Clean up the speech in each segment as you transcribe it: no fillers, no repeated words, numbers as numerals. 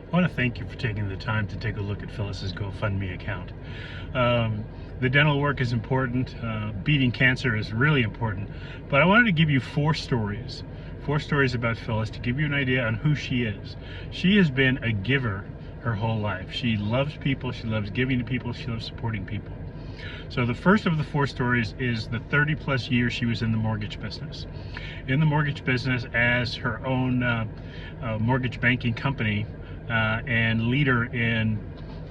I want to thank you for taking the time to take a look at Phyllis's GoFundMe account. The dental work is important. Beating cancer is really important. But I wanted to give you four stories about Phyllis to give you an idea on who she is. She has been a giver her whole life. She loves people. She loves giving to people. She loves supporting people. So the first of the four stories is the 30 plus years she was in the mortgage business. In the mortgage business as her own mortgage banking company and leader in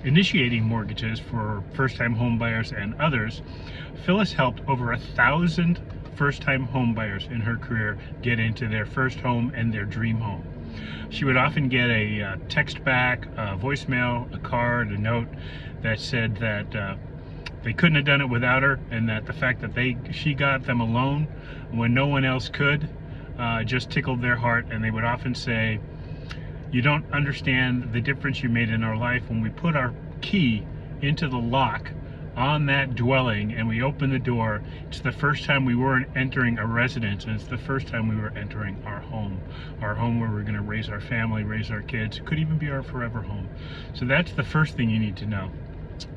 initiating mortgages for first-time home buyers and others, Phyllis helped over 1,000 first-time home buyers in her career get into their first home and their dream home. She would often get a text back, a voicemail, a card, a note that said that they couldn't have done it without her, and that the fact that she got them a loan when no one else could just tickled their heart. And they would often say, "You don't understand the difference you made in our life when we put our key into the lock on that dwelling and we opened the door. It's the first time we weren't entering a residence, and it's the first time we were entering our home where we're going to raise our family, raise our kids. It could even be our forever home." So that's the first thing you need to know.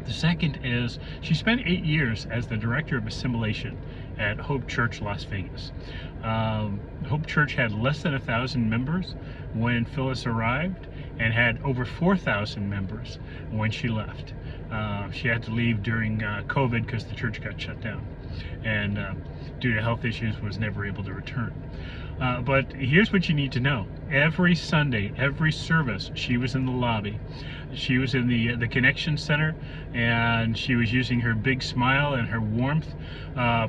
The second is she spent 8 years as the director of assimilation at Hope Church, Las Vegas. Hope Church had less than 1,000 members when Phyllis arrived and had over 4,000 members when she left. She had to leave during COVID because the church got shut down, and due to health issues was never able to return. But here's what you need to know. Every Sunday, every service, she was in the lobby. She was in the Connection Center, and she was using her big smile and her warmth.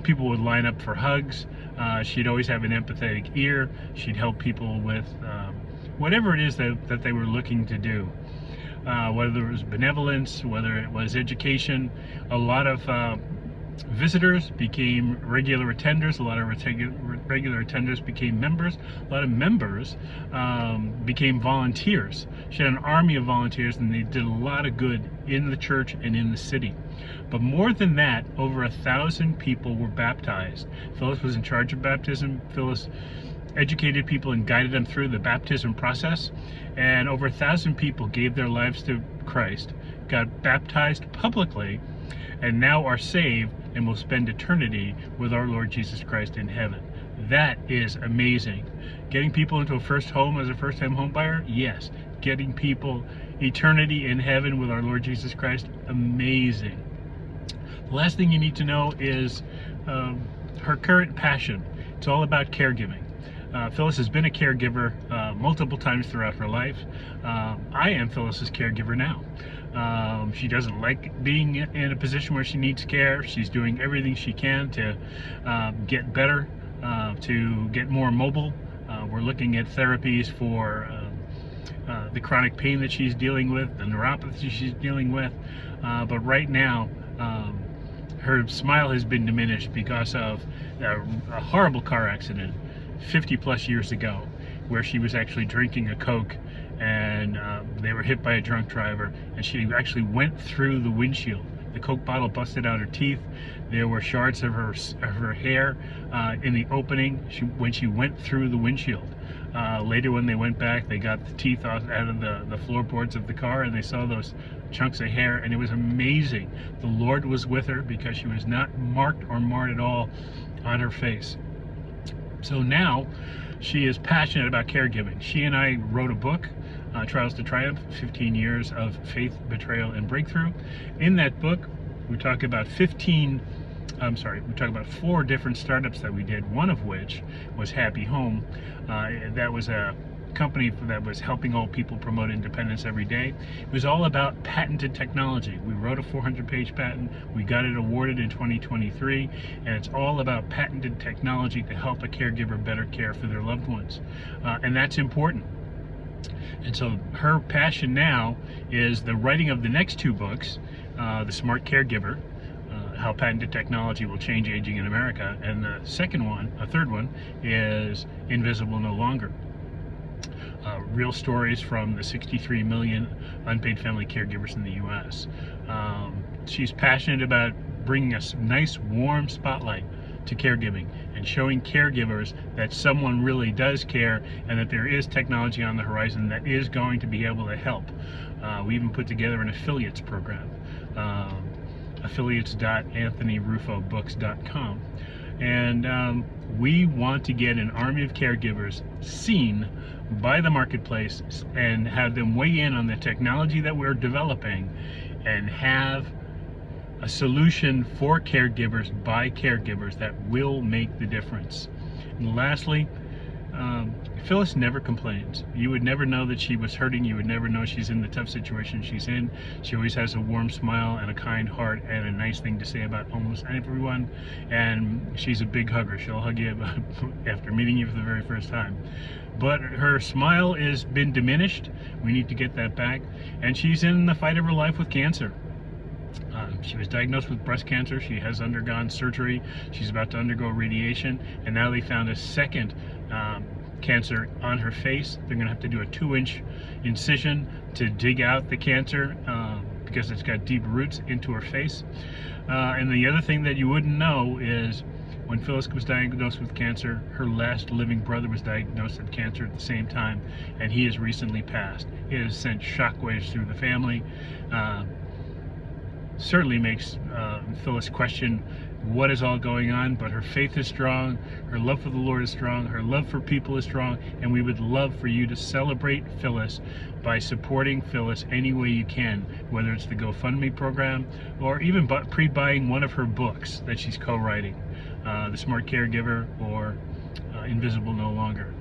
People would line up for hugs. She'd always have an empathetic ear. She'd help people with whatever it is that they were looking to do. Whether it was benevolence, whether it was education. A lot of visitors became regular attenders. A lot of regular attenders became members. A lot of members became volunteers. She had an army of volunteers, and they did a lot of good in the church and in the city. But more than that, over 1,000 people were baptized. Phyllis was in charge of baptism. Phyllis educated people and guided them through the baptism process, and over 1,000 people gave their lives to Christ, got baptized publicly, and now are saved and will spend eternity with our Lord Jesus Christ in heaven. That is amazing. Getting people into a first home as a first-time home buyer? Yes. Getting people eternity in heaven with our Lord Jesus Christ? Amazing. The last thing you need to know is her current passion. It's all about caregiving. Phyllis has been a caregiver multiple times throughout her life. I am Phyllis's caregiver now. She doesn't like being in a position where she needs care. She's doing everything she can to get better, to get more mobile. We're looking at therapies for the chronic pain that she's dealing with, the neuropathy she's dealing with. But right now, her smile has been diminished because of a horrible car accident 50 plus years ago, where she was actually drinking a Coke, and they were hit by a drunk driver, and she actually went through the windshield. The Coke bottle busted out her teeth. There were shards of her hair in the opening when she went through the windshield. Later, when they went back, they got the teeth out of the floorboards of the car, and they saw those chunks of hair, and it was amazing. The Lord was with her because she was not marked or marred at all on her face. So now she is passionate about caregiving. She and I wrote a book, Trials to Triumph, 15 Years of Faith, Betrayal, and Breakthrough. In that book, we talk about 4 different startups that we did, one of which was Happy Home. That was a company that was helping old people promote independence every day. It was all about patented technology. We wrote a 400-page patent. We got it awarded in 2023, and it's all about patented technology to help a caregiver better care for their loved ones. And that's important. And so her passion now is the writing of the next 2 books, The Smart Caregiver, how patented technology will change aging in America, and the third one is Invisible No Longer. Real stories from the 63 million unpaid family caregivers in the U.S. She's passionate about bringing a nice warm spotlight to caregiving and showing caregivers that someone really does care and that there is technology on the horizon that is going to be able to help. We even put together an affiliates program, affiliates.anthonyrufobooks.com. And we want to get an army of caregivers seen by the marketplace and have them weigh in on the technology that we're developing and have a solution for caregivers by caregivers that will make the difference. And lastly, Phyllis never complains. You would never know that she was hurting. You would never know she's in the tough situation she's in. She always has a warm smile and a kind heart and a nice thing to say about almost everyone. And she's a big hugger. She'll hug you after meeting you for the very first time. But her smile has been diminished. We need to get that back. And she's in the fight of her life with cancer. She was diagnosed with breast cancer. She has undergone surgery. She's about to undergo radiation. And now they found a second cancer on her face. They're going to have to do a 2-inch incision to dig out the cancer because it's got deep roots into her face. And the other thing that you wouldn't know is when Phyllis was diagnosed with cancer, her last living brother was diagnosed with cancer at the same time, and he has recently passed. It has sent shockwaves through the family. Certainly makes Phyllis question what is all going on, but her faith is strong, her love for the Lord is strong, her love for people is strong, and we would love for you to celebrate Phyllis by supporting Phyllis any way you can, whether it's the GoFundMe program or even pre-buying one of her books that she's co-writing, The Smart Caregiver or Invisible No Longer.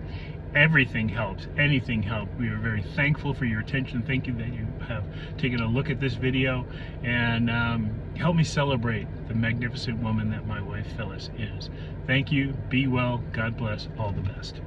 Everything helps. Anything helps. We are very thankful for your attention. Thank you that you have taken a look at this video and help me celebrate the magnificent woman that my wife Phyllis is. Thank you. Be well. God bless. All the best.